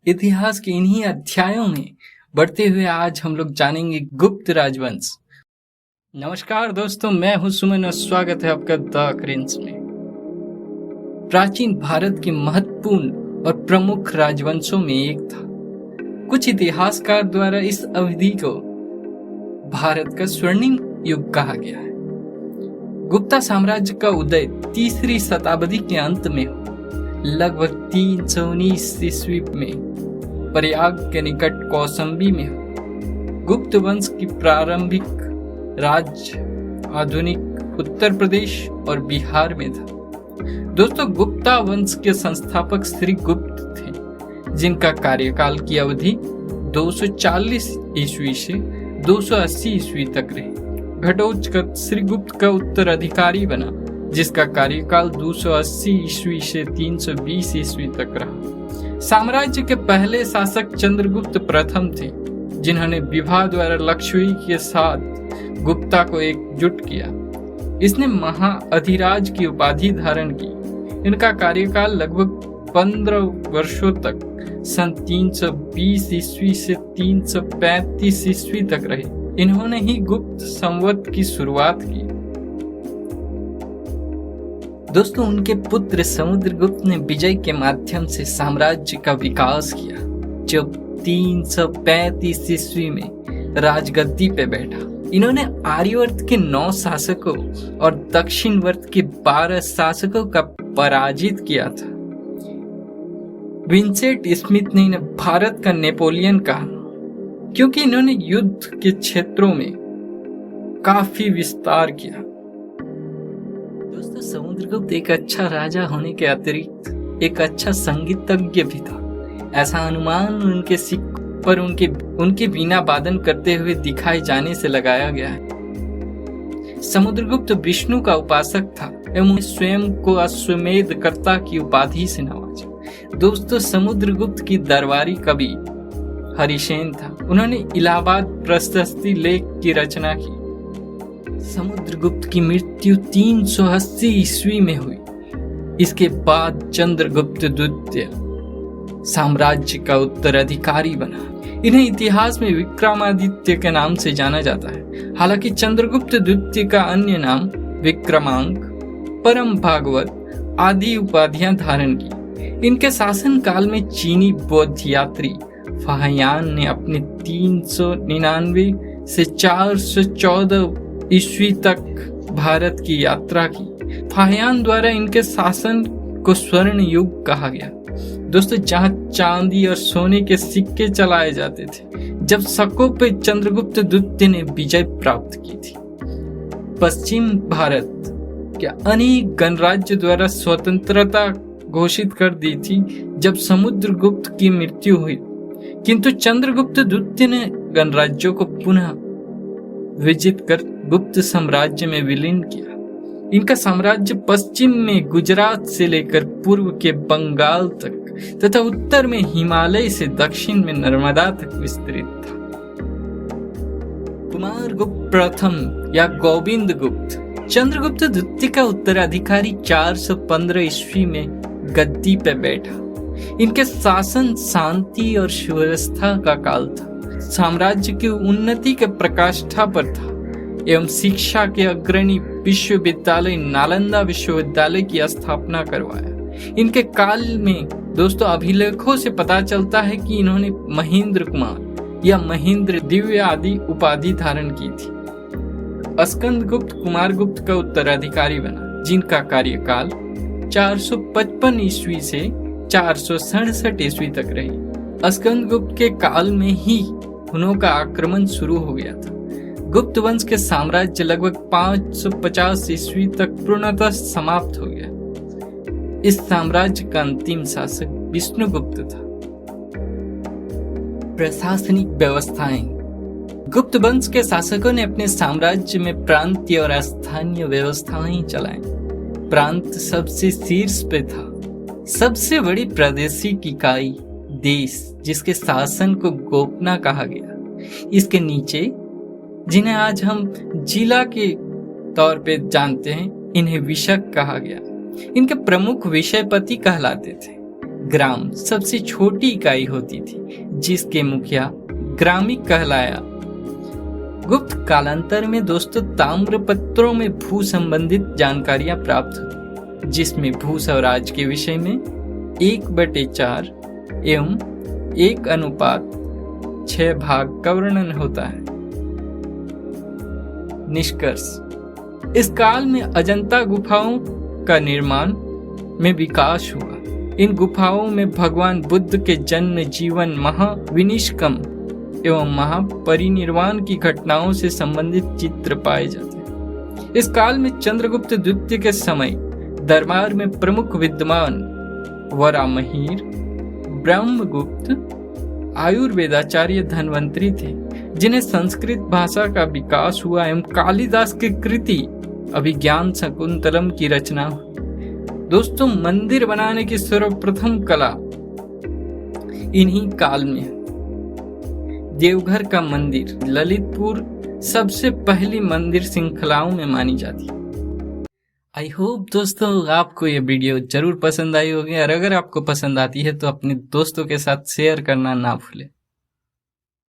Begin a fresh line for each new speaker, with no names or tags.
इतिहास के इन्हीं अध्यायों में बढ़ते हुए आज हम लोग जानेंगे गुप्त राजवंश। नमस्कार दोस्तों, मैं हूं सुमन और स्वागत है आपका द क्रिंस में। प्राचीन भारत के महत्वपूर्ण और प्रमुख राजवंशों में एक था। कुछ इतिहासकार द्वारा इस अवधि को भारत का स्वर्णिम युग कहा गया है। गुप्ता साम्राज्य का उदय 3री शताब्दी के अंत में लगभग 319 ईस्वी में प्रयाग के निकट कौशाम्बी में गुप्त वंश की प्रारंभिक राज्य आधुनिक उत्तर प्रदेश और बिहार में था। दोस्तों, गुप्ता वंश के संस्थापक श्री गुप्त थे, जिनका कार्यकाल की अवधि 240 ईस्वी से 280 ईस्वी तक रही। घटोत्कच श्री गुप्त का उत्तराधिकारी बना, जिसका कार्यकाल 280 ईस्वी से 320 ईस्वी तक रहा। साम्राज्य के पहले शासक चंद्रगुप्त प्रथम थे, जिन्होंने विवाह द्वारा लक्ष्मी के साथ गुप्ता को एकजुट किया। इसने महाअधिराज की उपाधि धारण की। इनका कार्यकाल लगभग 15 वर्षों तक सन 320 ईस्वी से 335 ईस्वी तक रहे। इन्होंने ही गुप्त संवत की शुरुआत की। दोस्तों, उनके पुत्र समुद्रगुप्त ने विजय के माध्यम से साम्राज्य का विकास किया, जो 335 ईस्वी में राजगद्दी पे बैठा। इन्होंने आर्यवर्त के 9 शासकों और दक्षिणवर्त के 12 शासकों का पराजित किया था। विंसेंट स्मिथ ने इन्हें भारत का नेपोलियन कहा, क्योंकि इन्होंने युद्ध के क्षेत्रों में काफी विस्तार किया। दोस्तों, समुद्रगुप्त एक अच्छा राजा होने के अतिरिक्त एक अच्छा संगीतज्ञ भी था। ऐसा अनुमान उनके सिक्कों पर उनके वीणा वादन करते हुए दिखाए जाने से लगाया गया है। समुद्रगुप्त विष्णु का उपासक था एवं स्वयं को अश्वमेध कर्ता की उपाधि से नवाजा। दोस्तों, समुद्रगुप्त की दरबारी कवि हरिसेन था। उन्होंने इलाहाबाद प्रशस्ति लेख की रचना की। समुद्रगुप्त की मृत्यु 380 ईस्वी में हुई। इसके बाद चंद्रगुप्त द्वितीय साम्राज्य का उत्तराधिकारी बना। इन्हें इतिहास में विक्रमादित्य के नाम से जाना जाता है। हालांकि चंद्रगुप्त द्वितीय का अन्य नाम विक्रमांक, परम भागवत आदि उपाधियां धारण की। इनके शासन काल में चीनी बौद्ध यात्री फाहियान ने अपने 399 से 414 ईस्वी तक भारत की यात्रा की। फाहियान द्वारा इनके शासन को स्वर्ण युग कहा गया। दोस्तों, जहां चांदी और सोने के सिक्के चलाए जाते थे, जब शकों पे चंद्रगुप्त द्वितीय ने विजय प्राप्त की थी। पश्चिम भारत के अनेक गणराज्य द्वारा स्वतंत्रता घोषित कर दी थी जब समुद्रगुप्त की मृत्यु हुई, किंतु चंद्रगुप्त द्वितीय ने गणराज्यों को पुनः विजित कर गुप्त साम्राज्य में विलीन किया। इनका साम्राज्य पश्चिम में गुजरात से लेकर पूर्व के बंगाल तक तथा उत्तर में हिमालय से दक्षिण में नर्मदा तक विस्तृत था। कुमारगुप्त प्रथम या गोविंद गुप्त चंद्रगुप्त द्वितीय का उत्तराधिकारी 415 ईस्वी में गद्दी पे बैठा। इनके शासन शांति और सुव्यवस्था का काल था। साम्राज्य की उन्नति के प्रकाष्ठा पर था एवं शिक्षा के अग्रणी विश्वविद्यालय नालंदा विश्वविद्यालय की स्थापना करवाया। इनके काल में दोस्तों अभिलेखों से पता चलता है कि इन्होंने महेंद्र कुमार या महेंद्र दिव्य आदि उपाधि धारण की थी। स्कंदगुप्त कुमारगुप्त का उत्तराधिकारी बना, जिनका कार्यकाल 455 ईस्वी से 467 ईस्वी तक रही। स्कंदगुप्त के काल में ही हुनों का आक्रमण शुरू हो गया था। गुप्त वंश के साम्राज्य लगभग 550 ईस्वी तक पूर्णतः समाप्त हो गया। इस साम्राज्य का अंतिम शासक विष्णुगुप्त था। प्रशासनिक व्यवस्थाएं। गुप्त वंश के शासकों ने अपने साम्राज्य में प्रांतीय और स्थानीय व्यवस्थाएं चलाई। प्रांत सबसे शीर्ष पे था। सबसे बड़ी प्रादेशिक इकाई देश, जिसके शासन को गोपना कहा गया। इसके नीचे, जिन्हें आज हम जिला के तौर पे जानते हैं, इन्हें विशक कहा गया। इनके प्रमुख विषयपति कहलाते थे। ग्राम सबसे छोटी इकाई होती थी, जिसके मुखिया ग्रामिक कहलाया। गुप्त कालांतर में दोस्तों ताम्र पत्रों में भू संबंधित जानकारियां प्राप्त होती, जिसमें भू स्वराज के विषय में 1/4 एवं 1:6 भाग का वर्णन होता है। निष्कर्ष, इस काल में अजंता गुफाओं का निर्माण में विकास हुआ। इन गुफाओं में भगवान बुद्ध के जन्म, जीवन, महाविनिष्कम एवं महापरिनिर्वाण की घटनाओं से संबंधित चित्र पाए जाते हैं। इस काल में चंद्रगुप्त द्वितीय के समय दरबार में प्रमुख विद्वान वरामहीर, ब्रह्मगुप्त, आयुर्वेदाचार्य धन्वंतरी थे, जिन्हें संस्कृत भाषा का विकास हुआ एवं कालिदास की कृति अभिज्ञान शकुंतलम की रचना हुई। दोस्तों, मंदिर बनाने की सर्वप्रथम कला इन्हीं काल में है। देवघर का मंदिर ललितपुर सबसे पहली मंदिर श्रृंखलाओं में मानी जाती है। आई होप दोस्तों आपको ये वीडियो जरूर पसंद आई होगी, और अगर आपको पसंद आती है तो अपने दोस्तों के साथ शेयर करना ना भूलें।